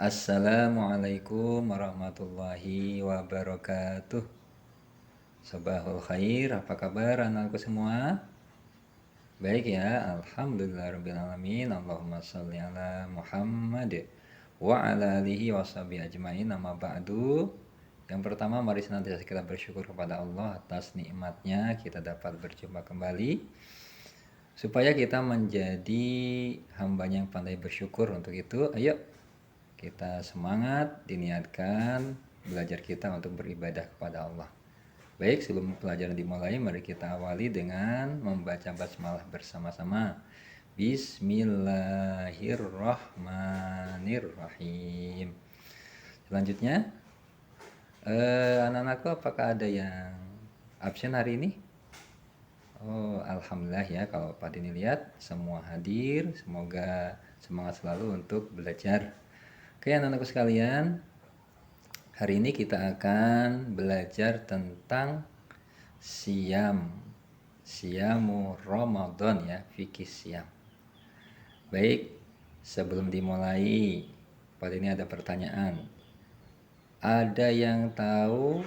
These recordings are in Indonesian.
Assalamualaikum warahmatullahi wabarakatuh. Sabahul khair, apa kabar anakku semua? Baik ya, alhamdulillahirrabbilalamin. Allahumma sholli ala Muhammad wa ala alihi wa sahbihi ajmain. Amma ba'du. Yang pertama, mari senantiasa kita bersyukur kepada Allah atas nikmatnya kita dapat berjumpa kembali, supaya kita menjadi hambanya yang pandai bersyukur. Untuk itu, ayo kita semangat, diniatkan belajar kita untuk beribadah kepada Allah. Baik, sebelum pelajaran dimulai, mari kita awali dengan membaca basmalah bersama-sama. Bismillahirrahmanirrahim. Selanjutnya, anak-anakku, apakah ada yang absen hari ini? Oh, alhamdulillah ya, kalau Pak Dini lihat semua hadir. Semoga semangat selalu untuk belajar. Oke anak-anakku sekalian, hari ini kita akan belajar tentang Siyamu Ramadan ya, fikih siam. Baik, sebelum dimulai, pada ini ada pertanyaan. Ada yang tahu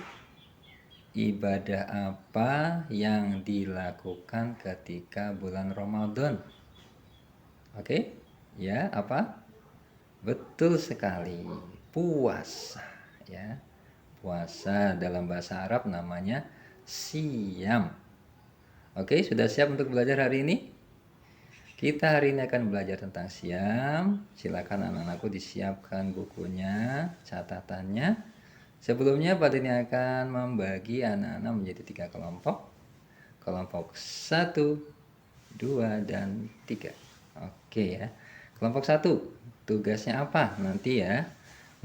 ibadah apa yang dilakukan ketika bulan Ramadan? Oke, ya, apa? Betul sekali, puasa ya. Puasa dalam bahasa Arab namanya siyam. Oke, sudah siap untuk belajar hari ini? Kita hari ini akan belajar tentang siyam. Silakan anak-anakku disiapkan bukunya, catatannya. Sebelumnya Pak Dini akan membagi anak-anak menjadi 3 kelompok. Kelompok 1, 2, dan 3. Oke ya. Kelompok 1, tugasnya apa? Nanti ya.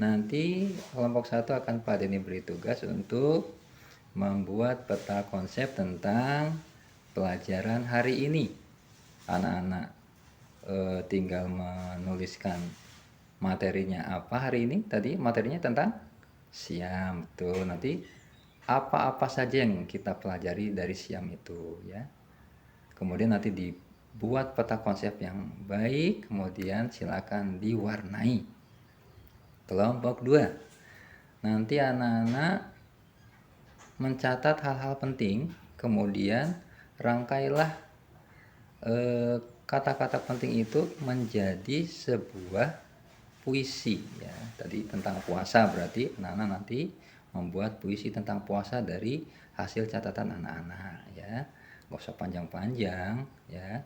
Nanti kelompok 1 akan Pak Deni beri tugas untuk membuat peta konsep tentang pelajaran hari ini. Anak-anak tinggal menuliskan materinya apa hari ini. Tadi materinya tentang siam, betul. Nanti apa-apa saja yang kita pelajari dari siam itu ya. Kemudian nanti dibuat peta konsep yang baik, kemudian silakan diwarnai. Kelompok 2, nanti anak-anak mencatat hal-hal penting, kemudian rangkailah kata-kata penting itu menjadi sebuah puisi ya. Tadi tentang puasa, berarti anak-anak nanti membuat puisi tentang puasa dari hasil catatan anak-anak ya. Gak usah panjang-panjang ya.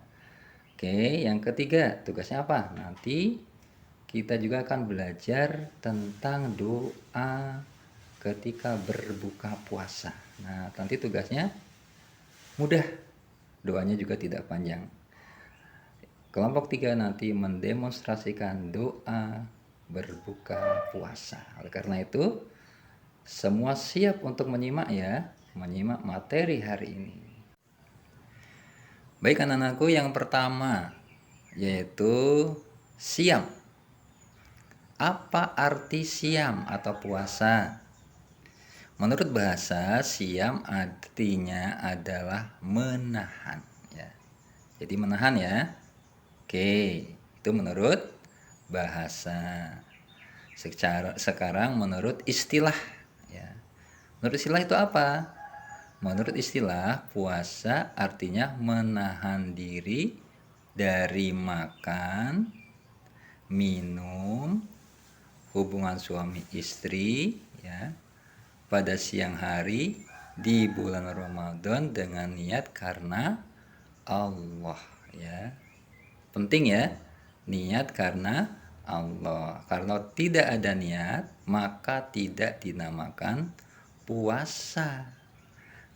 Oke, yang ketiga, tugasnya apa? Nanti kita juga akan belajar tentang doa ketika berbuka puasa. Nah, nanti tugasnya mudah, doanya juga tidak panjang. Kelompok 3 nanti mendemonstrasikan doa berbuka puasa. Oleh karena itu, semua siap untuk menyimak ya, menyimak materi hari ini. Baik anak-anakku, yang pertama yaitu siam. Apa arti siam atau puasa? Menurut bahasa, siam artinya adalah menahan ya. Jadi menahan ya. Oke, itu menurut bahasa. Sekarang menurut istilah ya. Menurut istilah itu apa? Menurut istilah, puasa artinya menahan diri dari makan, minum, hubungan suami istri ya pada siang hari di bulan Ramadan dengan niat karena Allah ya. Penting ya, niat karena Allah. Kalau tidak ada niat, maka tidak dinamakan puasa.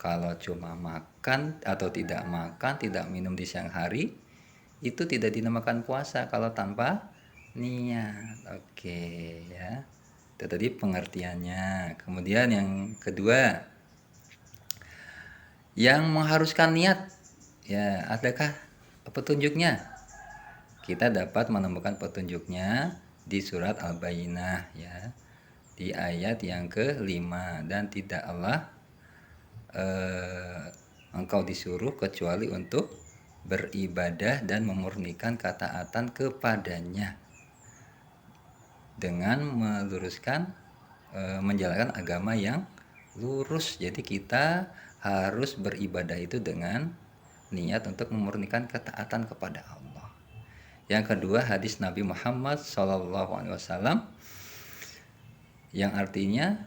Kalau cuma makan atau tidak makan, tidak minum di siang hari, itu tidak dinamakan puasa kalau tanpa niat. Oke ya. Itu tadi pengertiannya. Kemudian yang kedua, yang mengharuskan niat ya, adakah petunjuknya? Kita dapat menemukan petunjuknya di surat Al-Bayyinah ya, di ayat yang ke-5. Dan tidaklah engkau disuruh kecuali untuk beribadah dan memurnikan ketaatan kepadanya dengan meluruskan menjalankan agama yang lurus. Jadi kita harus beribadah itu dengan niat untuk memurnikan ketaatan kepada Allah. Yang kedua, hadis Nabi Muhammad SAW yang artinya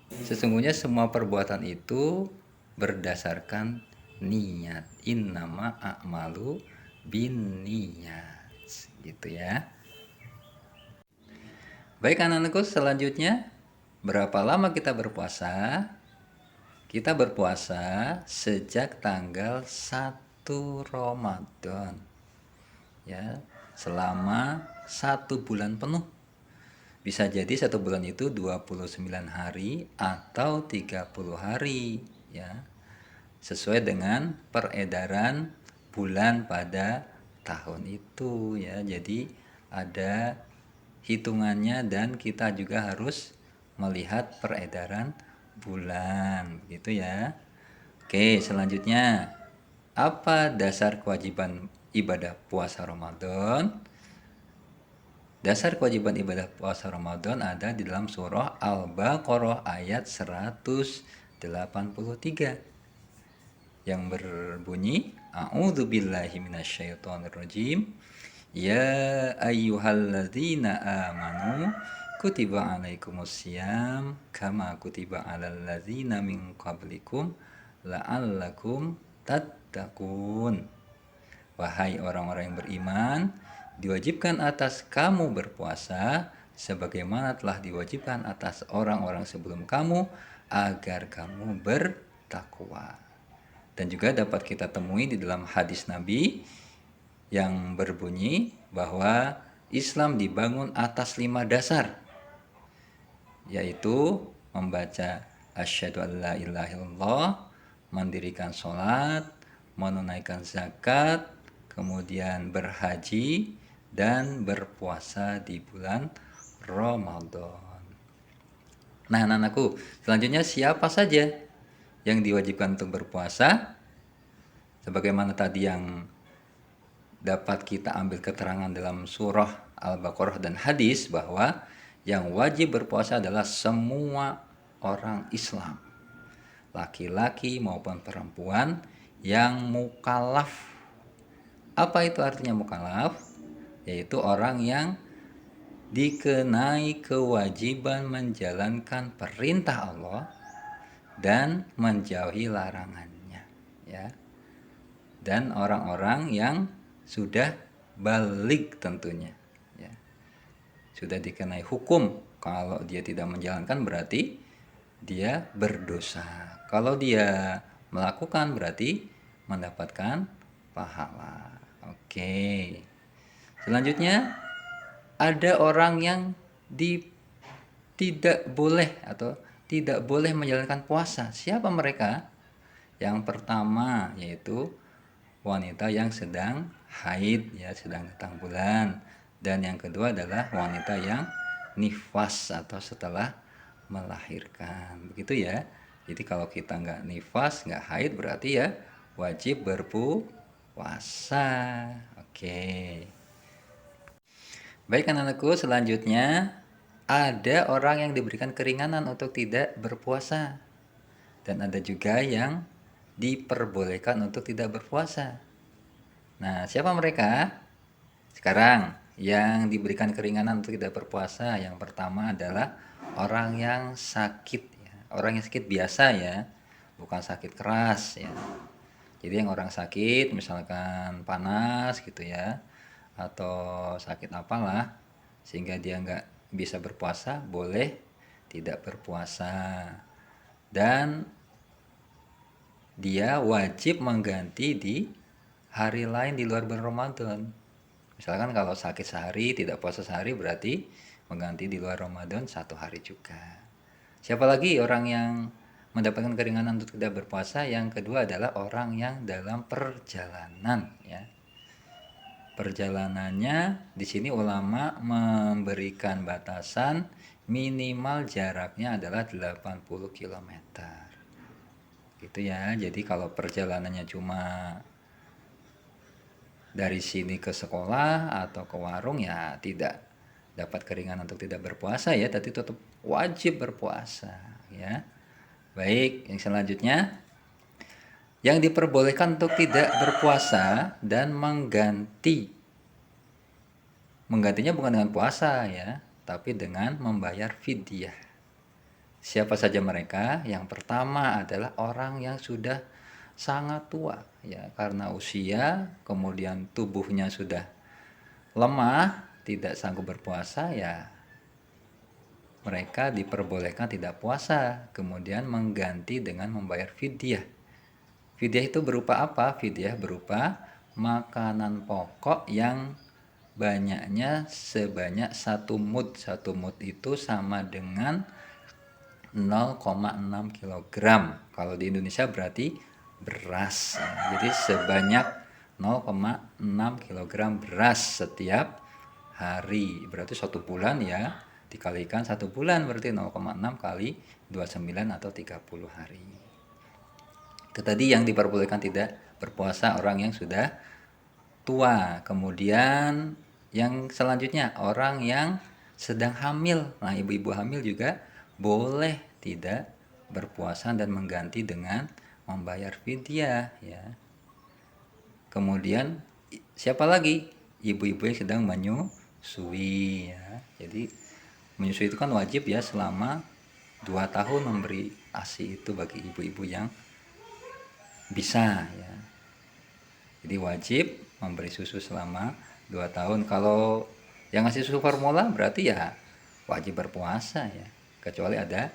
sesungguhnya semua perbuatan itu berdasarkan niat. Innama a'malu bin niat. Gitu ya. Baik anak-anakku, selanjutnya berapa lama kita berpuasa? Kita berpuasa sejak tanggal 1 Ramadan. Ya, selama 1 bulan penuh. Bisa jadi 1 bulan itu 29 hari atau 30 hari, ya. Sesuai dengan peredaran bulan pada tahun itu, ya. Jadi ada hitungannya dan kita juga harus melihat peredaran bulan, gitu ya. Oke, selanjutnya apa dasar kewajiban ibadah puasa Ramadan? Dasar kewajiban ibadah puasa Ramadan ada di dalam surah Al-Baqarah ayat 183 yang berbunyi A'udzubillahi minasyaitonirrajim. Ya ayyuhalladzina amanu kutiba alaikumusiyam kama kutiba alal ladzina min qablikum la'allakum tattaqun. Wahai orang-orang yang beriman, diwajibkan atas kamu berpuasa sebagaimana telah diwajibkan atas orang-orang sebelum kamu agar kamu bertakwa. Dan juga dapat kita temui di dalam hadis Nabi yang berbunyi bahwa Islam dibangun atas 5 dasar, yaitu membaca asyhadu alla ilaha illallah, mendirikan sholat, menunaikan zakat, kemudian berhaji, dan berpuasa di bulan Ramadan. Nah anak-anakku, selanjutnya siapa saja yang diwajibkan untuk berpuasa? Sebagaimana tadi yang dapat kita ambil keterangan dalam surah Al-Baqarah dan hadis bahwa yang wajib berpuasa adalah semua orang Islam, laki-laki maupun perempuan yang mukallaf. Apa itu artinya mukallaf? Yaitu orang yang dikenai kewajiban menjalankan perintah Allah dan menjauhi larangannya, ya. Dan orang-orang yang sudah balik tentunya, ya. Sudah dikenai hukum. Kalau dia tidak menjalankan berarti dia berdosa. Kalau dia melakukan berarti mendapatkan pahala. Oke. Selanjutnya ada orang yang tidak boleh atau tidak boleh menjalankan puasa. Siapa mereka? Yang pertama yaitu wanita yang sedang haid, ya, sedang datang bulan. Dan yang kedua adalah wanita yang nifas atau setelah melahirkan, begitu ya. Jadi kalau kita nggak nifas, nggak haid, berarti ya wajib berpuasa. Oke. Baik anak-anakku, selanjutnya ada orang yang diberikan keringanan untuk tidak berpuasa. Dan ada juga yang diperbolehkan untuk tidak berpuasa. Nah, siapa mereka? Sekarang, yang diberikan keringanan untuk tidak berpuasa, yang pertama adalah orang yang sakit, ya. Orang yang sakit biasa, ya, bukan sakit keras, ya. Jadi yang orang sakit, misalkan panas gitu ya, atau sakit apalah, sehingga dia nggak bisa berpuasa, boleh tidak berpuasa. Dan dia wajib mengganti di hari lain di luar bulan Ramadan. Misalkan kalau sakit sehari, tidak puasa sehari, berarti mengganti di luar Ramadan 1 hari juga. Siapa lagi orang yang mendapatkan keringanan untuk tidak berpuasa? Yang kedua adalah orang yang dalam perjalanan, ya. Perjalanannya di sini ulama memberikan batasan minimal jaraknya adalah 80 km. Gitu ya. Jadi kalau perjalanannya cuma dari sini ke sekolah atau ke warung, ya tidak dapat keringanan untuk tidak berpuasa ya, tapi tetap wajib berpuasa ya. Baik, yang selanjutnya yang diperbolehkan untuk tidak berpuasa dan menggantinya bukan dengan puasa ya, tapi dengan membayar fidyah. Siapa saja mereka? Yang pertama adalah orang yang sudah sangat tua ya, karena usia, kemudian tubuhnya sudah lemah, tidak sanggup berpuasa ya, mereka diperbolehkan tidak puasa, kemudian mengganti dengan membayar fidyah. Fidyah itu berupa apa? Fidyah berupa makanan pokok yang banyaknya sebanyak 1 mud. 1 mud itu sama dengan 0,6 kg. Kalau di Indonesia berarti beras. Jadi sebanyak 0,6 kg beras setiap hari. Berarti 1 bulan ya, dikalikan 1 bulan berarti 0,6 kali 29 atau 30 hari. Itu tadi yang diperbolehkan tidak berpuasa orang yang sudah tua. Kemudian yang selanjutnya orang yang sedang hamil. Nah, ibu-ibu hamil juga boleh tidak berpuasa dan mengganti dengan membayar fidyah ya. Kemudian siapa lagi? Ibu-ibu yang sedang menyusui ya. Jadi menyusui itu kan wajib ya, selama 2 tahun memberi ASI itu bagi ibu-ibu yang bisa ya. Jadi wajib memberi susu selama 2 tahun. Kalau yang ngasih susu formula berarti ya wajib berpuasa ya. Kecuali ada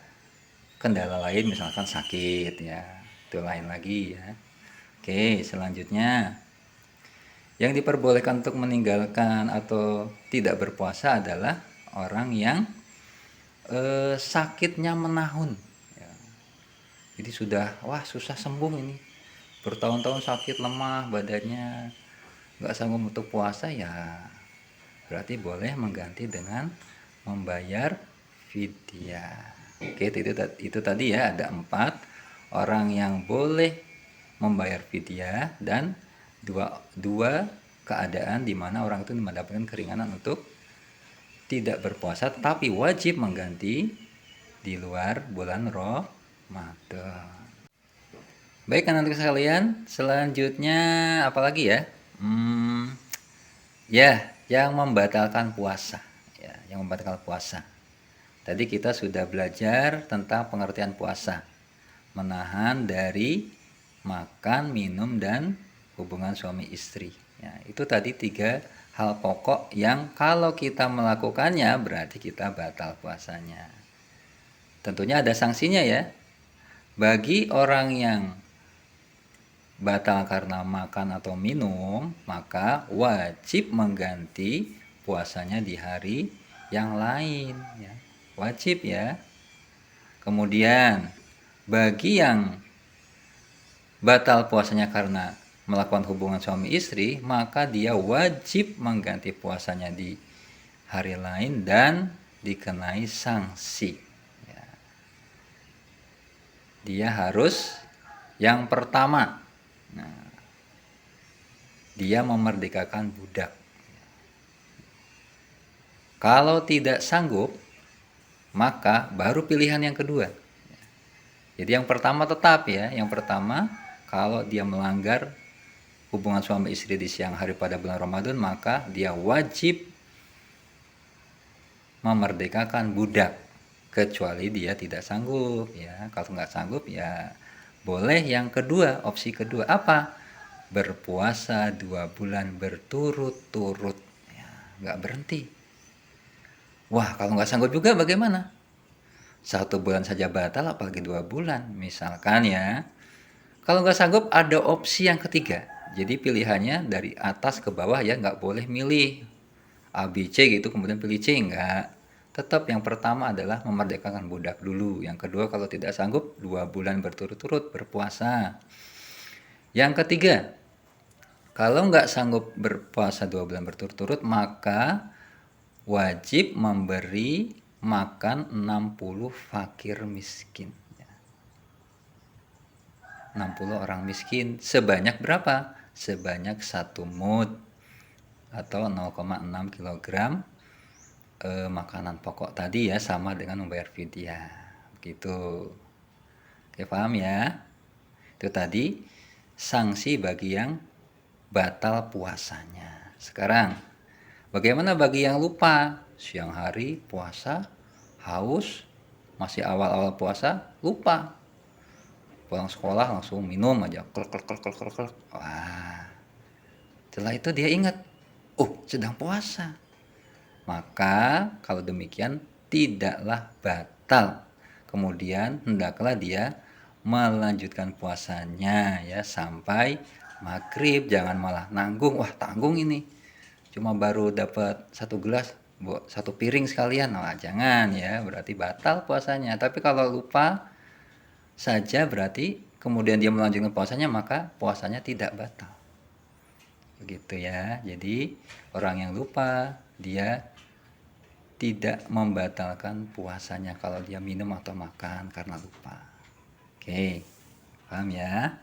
kendala lain, misalkan sakit ya, itu lain lagi ya. Oke, selanjutnya yang diperbolehkan untuk meninggalkan atau tidak berpuasa adalah orang yang sakitnya menahun ya. Jadi sudah susah sembuh ini, bertahun-tahun sakit, lemah badannya, nggak sanggup untuk puasa ya, berarti boleh mengganti dengan membayar fidyah. Oke, itu tadi ya, ada 4 orang yang boleh membayar fidyah dan dua keadaan di mana orang itu mendapatkan keringanan untuk tidak berpuasa tapi wajib mengganti di luar bulan Ramadan. Baik anak-anak sekalian, selanjutnya apalagi ya? Yang membatalkan puasa. Ya, yang membatalkan puasa. Tadi kita sudah belajar tentang pengertian puasa. Menahan dari makan, minum, dan hubungan suami istri. Ya, itu tadi 3 hal pokok yang kalau kita melakukannya berarti kita batal puasanya. Tentunya ada sanksinya ya. Bagi orang yang batal karena makan atau minum, maka wajib mengganti puasanya di hari yang lain ya. Wajib ya. Kemudian bagi yang batal puasanya karena melakukan hubungan suami istri, maka dia wajib mengganti puasanya di hari lain dan dikenai sanksi ya. Dia harus yang pertama, dia memerdekakan budak. Kalau tidak sanggup, maka baru pilihan yang kedua. Jadi yang pertama tetap ya, yang pertama kalau dia melanggar hubungan suami istri di siang hari pada bulan Ramadan, maka dia wajib memerdekakan budak, kecuali dia tidak sanggup ya. Kalau nggak sanggup ya boleh yang kedua, opsi kedua apa? Berpuasa 2 bulan berturut-turut ya, nggak berhenti. Wah, kalau nggak sanggup juga bagaimana? 1 bulan saja batal, apalagi 2 bulan. Misalkan ya, kalau nggak sanggup ada opsi yang ketiga. Jadi pilihannya dari atas ke bawah ya, nggak boleh milih A, B, C gitu kemudian pilih C, nggak. Tetap yang pertama adalah memerdekakan budak dulu. Yang kedua kalau tidak sanggup 2 bulan berturut-turut berpuasa. Yang ketiga, kalau nggak sanggup berpuasa 2 bulan berturut-turut, maka wajib memberi makan 60 fakir miskin. 60 orang miskin. Sebanyak berapa? Sebanyak 1 mud atau 0,6 kg makanan pokok tadi ya, sama dengan membayar fidyah. Begitu. Oke, paham ya? Itu tadi sanksi bagi yang batal puasanya. Sekarang, bagaimana bagi yang lupa? Siang hari puasa, haus, masih awal-awal puasa, lupa. Pulang sekolah langsung minum aja, klek klek klek klek klek klek. Wah, setelah itu dia ingat, oh sedang puasa. Maka kalau demikian tidaklah batal. Kemudian hendaklah dia melanjutkan puasanya ya sampai maghrib. Jangan malah nanggung, wah tanggung ini. Cuma baru dapat 1 gelas, bu, 1 piring sekalian. Nah, jangan ya, berarti batal puasanya. Tapi kalau lupa saja berarti kemudian dia melanjutkan puasanya, maka puasanya tidak batal. Begitu ya. Jadi orang yang lupa dia tidak membatalkan puasanya kalau dia minum atau makan karena lupa. Oke, paham ya?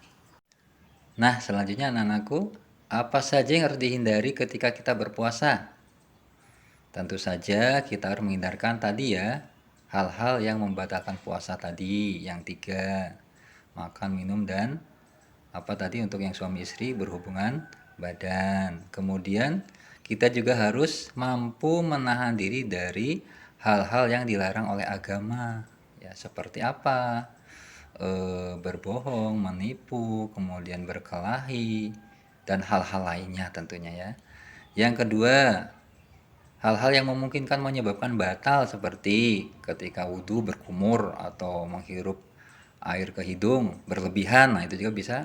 Nah, selanjutnya anak-anakku, apa saja yang harus dihindari ketika kita berpuasa? Tentu saja kita harus menghindarkan tadi ya, hal-hal yang membatalkan puasa tadi, yang 3. Makan, minum, dan apa tadi untuk yang suami istri berhubungan badan. Kemudian kita juga harus mampu menahan diri dari hal-hal yang dilarang oleh agama. Ya, seperti apa? Berbohong, menipu, kemudian berkelahi, dan hal-hal lainnya tentunya ya. Yang kedua, hal-hal yang memungkinkan menyebabkan batal seperti ketika wudhu berkumur atau menghirup air ke hidung berlebihan. Nah, itu juga bisa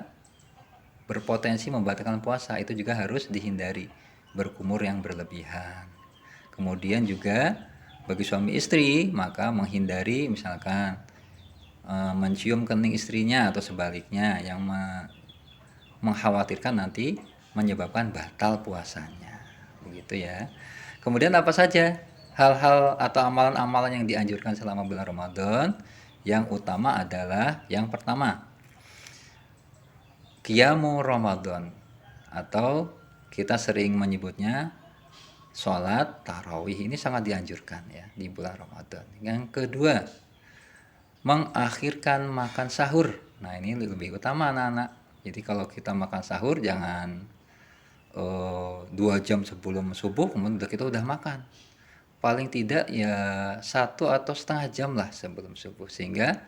berpotensi membatalkan puasa, itu juga harus dihindari, berkumur yang berlebihan. Kemudian juga bagi suami istri, maka menghindari misalkan mencium kening istrinya atau sebaliknya yang mengkhawatirkan nanti menyebabkan batal puasanya. Begitu ya. Kemudian apa saja hal-hal atau amalan-amalan yang dianjurkan selama bulan Ramadan? Yang utama adalah yang pertama, Qiyamu Ramadan, atau kita sering menyebutnya sholat tarawih. Ini sangat dianjurkan ya di bulan Ramadan. Yang kedua, mengakhirkan makan sahur. Nah, ini lebih utama anak-anak. Jadi kalau kita makan sahur jangan 2 jam sebelum subuh kemudian kita udah makan. Paling tidak ya 1 atau setengah jam lah sebelum subuh, sehingga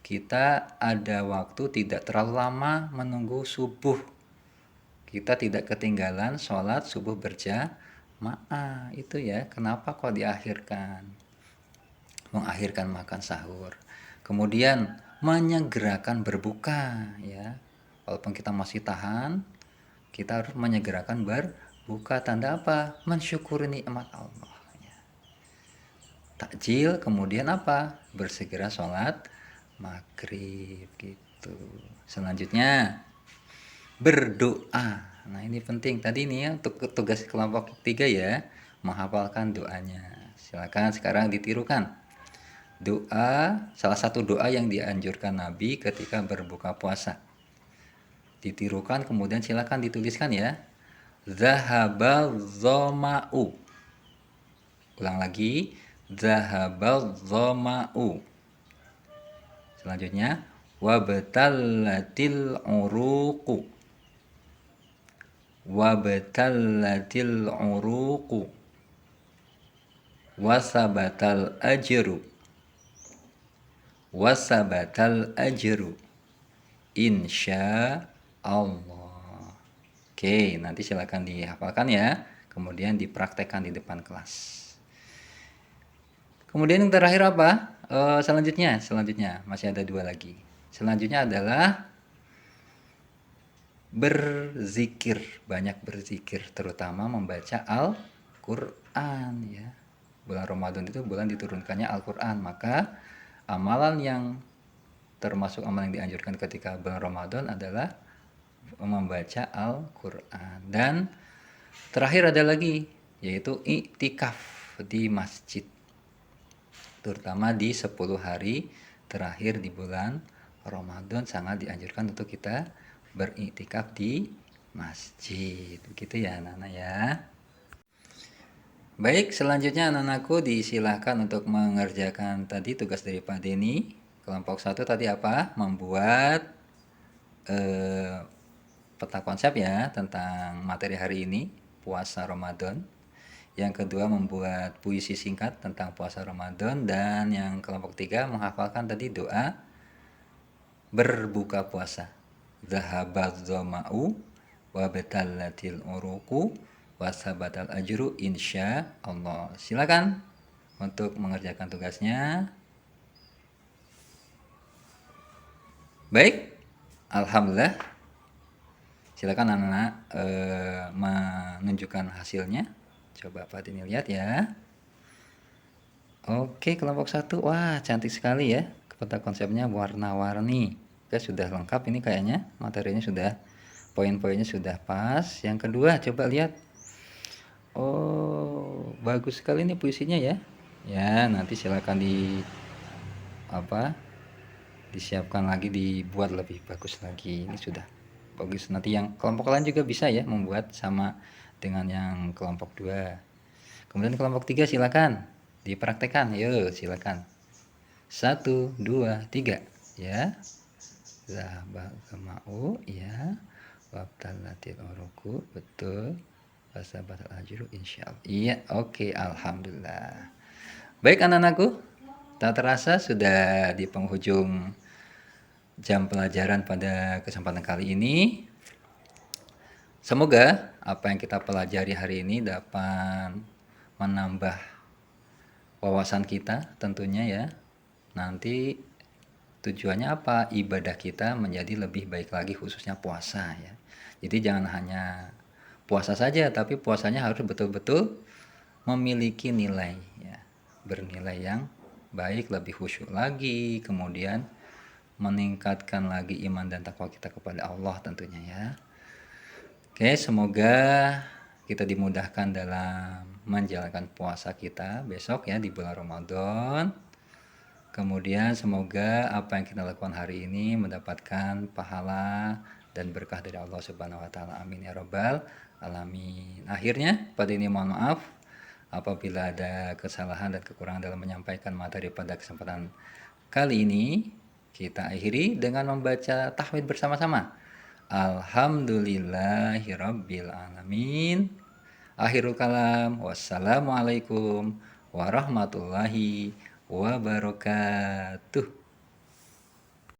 kita ada waktu tidak terlalu lama menunggu subuh. Kita tidak ketinggalan sholat subuh berjamaah. Itu ya, kenapa kok diakhirkan? Mengakhirkan makan sahur. Kemudian menyegerakan berbuka ya. Walaupun kita masih tahan, kita harus menyegerakan berbuka. Tanda apa? Mensyukuri nikmat Allah. Takjil, kemudian apa? Bersegera sholat maghrib gitu. Selanjutnya berdoa. Nah, ini penting tadi nih ya, untuk tugas kelompok 3 ya, menghafalkan doanya. Silakan sekarang ditirukan. Doa, salah satu doa yang dianjurkan Nabi ketika berbuka puasa. Ditirukan, kemudian silakan dituliskan ya. Zahabal zoma'u. Ulang lagi. Zahabal zoma'u. Selanjutnya, wabtallatil uruqu. Wabtallatil uruqu. Wasabatal ajru. Wasabatal ajru. Insya Allah. Oke, nanti silakan dihafalkan ya. Kemudian dipraktekkan di depan kelas. Kemudian yang terakhir apa? Selanjutnya masih ada 2 lagi. Selanjutnya adalah berzikir, banyak berzikir, terutama membaca Al-Quran ya. Bulan Ramadan itu bulan diturunkannya Al-Quran, maka amalan yang termasuk amalan yang dianjurkan ketika bulan Ramadan adalah membaca Al-Quran. Dan terakhir ada lagi, yaitu iktikaf di masjid, terutama di 10 hari terakhir di bulan Ramadan sangat dianjurkan untuk kita beriktikaf di masjid. Begitu ya anak-anak ya. Baik, selanjutnya anak-anakku disilahkan untuk mengerjakan tadi tugas dari Pak Denny. Kelompok satu tadi apa? Membuat eh, peta konsep ya tentang materi hari ini, puasa Ramadan. Yang kedua membuat puisi singkat tentang puasa Ramadan. Dan yang kelompok tiga menghafalkan tadi doa berbuka puasa. Zahabat dhama'u wa batallatil uruku wa sabatal ajru insya Allah. Silakan untuk mengerjakan tugasnya. Baik, alhamdulillah. Silakan anak-anak menunjukkan hasilnya. Coba Pak ini lihat ya. Oke, kelompok satu. Wah, cantik sekali ya. Peta konsepnya warna-warni. Oke, sudah lengkap ini kayaknya. Materinya sudah, poin-poinnya sudah pas. Yang kedua, coba lihat. Oh, bagus sekali nih puisinya ya. Ya, nanti silakan disiapkan lagi, dibuat lebih bagus lagi. Ini sudah bagus. Nanti yang kelompok lain juga bisa ya membuat sama dengan yang kelompok 2. Kemudian kelompok 3 silakan dipraktekkan. Yuk, silakan. 1, 2, 3 ya. Zahaba mau ya. Wabtalatil uruku, betul. Wasabatal ajru insyaallah. Iya, oke, alhamdulillah. Baik anak-anakku, tak terasa sudah di penghujung jam pelajaran pada kesempatan kali ini. Semoga apa yang kita pelajari hari ini dapat menambah wawasan kita tentunya ya. Nanti tujuannya apa? Ibadah kita menjadi lebih baik lagi, khususnya puasa ya. Jadi jangan hanya puasa saja, tapi puasanya harus betul-betul memiliki nilai ya. Bernilai yang baik, lebih khusyuk lagi, kemudian meningkatkan lagi iman dan takwa kita kepada Allah tentunya ya. Oke, semoga kita dimudahkan dalam menjalankan puasa kita besok ya di bulan Ramadan. Kemudian semoga apa yang kita lakukan hari ini mendapatkan pahala dan berkah dari Allah Subhanahu wa taala. Amin ya rabbal alamin. Akhirnya pada ini mohon maaf apabila ada kesalahan dan kekurangan dalam menyampaikan materi pada kesempatan kali ini. Kita akhiri dengan membaca tahmid bersama-sama. Alhamdulillahirabbil alamin. Akhirul kalam. Wassalamualaikum warahmatullahi wabarakatuh.